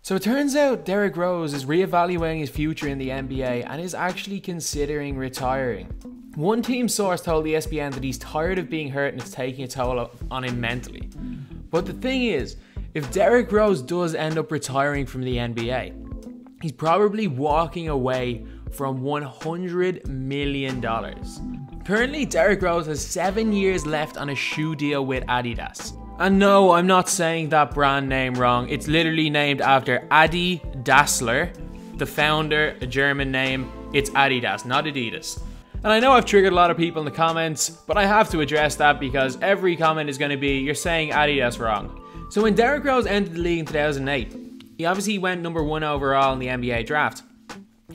So it turns out Derrick Rose is reevaluating his future in the NBA and is actually considering retiring. One team source told ESPN that he's tired of being hurt and it's taking a toll on him mentally. But the thing is, if Derrick Rose does end up retiring from the NBA, he's probably walking away from $100 million. Currently, Derrick Rose has 7 years left on a shoe deal with Adidas. And no, I'm not saying that brand name wrong. It's literally named after Adi Dassler, the founder, a German name. It's Adidas, not Adidas. And I know I've triggered a lot of people in the comments, but I have to address that because every comment is going to be, you're saying Adidas wrong. So when Derrick Rose entered the league in 2008, he obviously went number 1 overall in the NBA draft.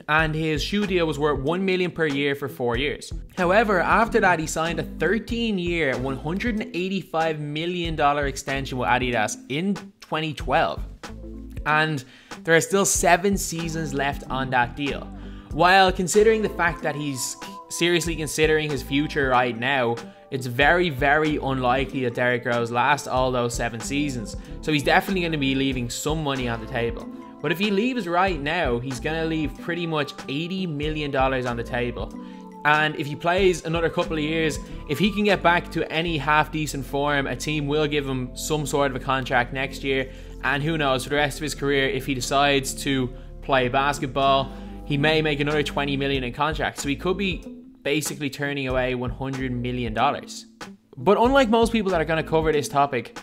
And his shoe deal was worth $1 million per year for 4 years. However, after that, he signed a 13-year, $185 million extension with Adidas in 2012. And there are still 7 seasons left on that deal. While considering the fact that he's seriously considering his future right now, it's very, very unlikely that Derrick Rose lasts all those 7 seasons. So he's definitely going to be leaving some money on the table. But if he leaves right now, he's going to leave pretty much $80 million on the table. And if he plays another couple of years, if he can get back to any half-decent form, a team will give him some sort of a contract next year. And who knows, for the rest of his career, if he decides to play basketball, he may make another $20 million in contract. So he could be basically turning away $100 million. But unlike most people that are going to cover this topic,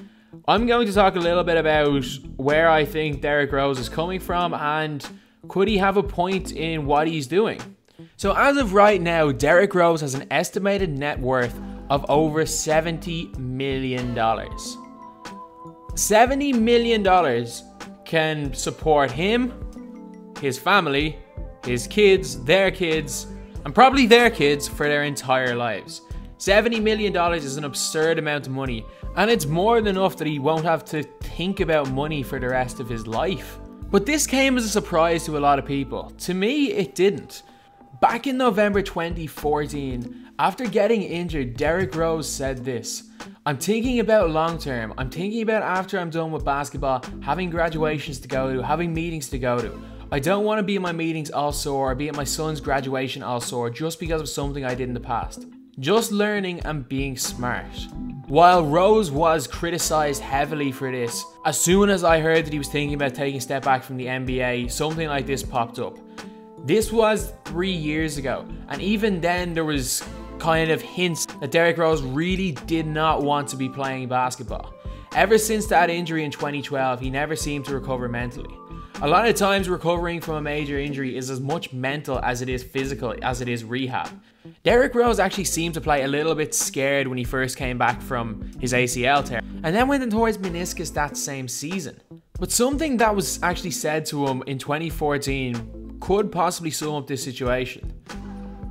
I'm going to talk a little bit about where I think Derrick Rose is coming from and could he have a point in what he's doing. So as of right now, Derrick Rose has an estimated net worth of over $70 million. $70 million can support him, his family, his kids, and probably their kids for their entire lives. $70 million is an absurd amount of money, and it's more than enough that he won't have to think about money for the rest of his life. But this came as a surprise to a lot of people. To me, it didn't. Back in November 2014, after getting injured, Derrick Rose said this: "I'm thinking about long term. I'm thinking about after I'm done with basketball, having graduations to go to, having meetings to go to. I don't want to be at my meetings all sore or be at my son's graduation all sore just because of something I did in the past. Just learning and being smart." While Rose was criticized heavily for this, as soon as I heard that he was thinking about taking a step back from the NBA, something like this popped up. This was 3 years ago, and even then there was kind of hints that Derrick Rose really did not want to be playing basketball. Ever since that injury in 2012, he never seemed to recover mentally. A lot of times recovering from a major injury is as much mental as it is physical as it is rehab. Derrick Rose actually seemed to play a little bit scared when he first came back from his ACL tear, and then went into his meniscus that same season. But something that was actually said to him in 2014 could possibly sum up this situation.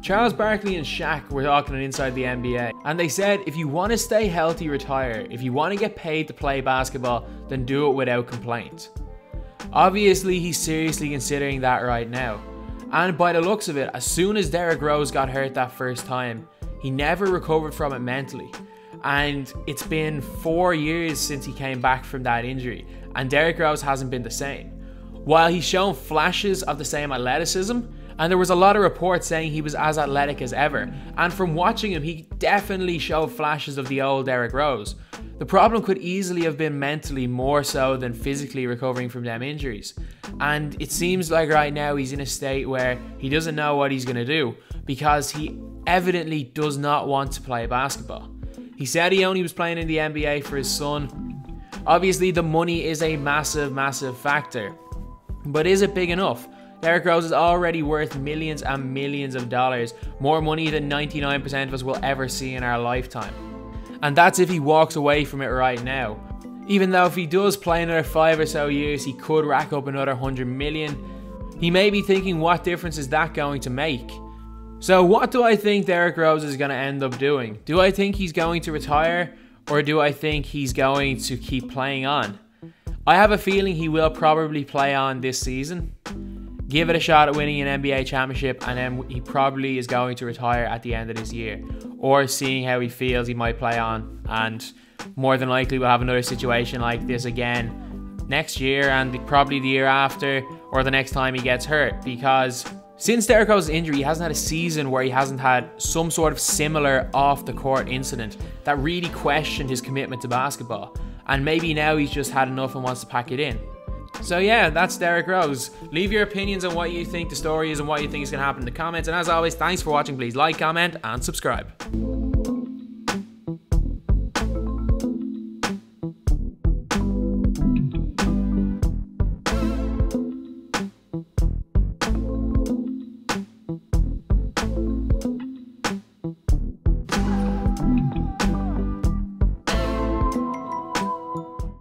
Charles Barkley and Shaq were talking on Inside the NBA, and they said, if you want to stay healthy, retire. If you want to get paid to play basketball, then do it without complaint. Obviously, he's seriously considering that right now. And by the looks of it, as soon as Derrick Rose got hurt that first time, he never recovered from it mentally. And it's been 4 years since he came back from that injury, and Derrick Rose hasn't been the same. While he's shown flashes of the same athleticism, and there was a lot of reports saying he was as athletic as ever, and from watching him, he definitely showed flashes of the old Derrick Rose. The problem could easily have been mentally more so than physically recovering from them injuries. And it seems like right now he's in a state where he doesn't know what he's going to do because he evidently does not want to play basketball. He said he only was playing in the NBA for his son. Obviously, the money is a massive, massive factor. But is it big enough? Derrick Rose is already worth millions and millions of dollars, more money than 99% of us will ever see in our lifetime. And that's if he walks away from it right now. Even though if he does play another 5 or so years, he could rack up another 100 million. He may be thinking, what difference is that going to make? So what do I think Derrick Rose is going to end up doing? Do I think he's going to retire, or do I think he's going to keep playing on? I have a feeling he will probably play on this season, give it a shot at winning an NBA championship, and then he probably is going to retire at the end of this year. Or seeing how he feels, he might play on, and more than likely we'll have another situation like this again next year and probably the year after, or the next time he gets hurt, because since Derrick Rose's injury, he hasn't had a season where he hasn't had some sort of similar off-the-court incident that really questioned his commitment to basketball. And maybe now he's just had enough and wants to pack it in. So yeah, that's Derrick Rose. Leave your opinions on what you think the story is and what you think is going to happen in the comments. And as always, thanks for watching. Please like, comment, and subscribe.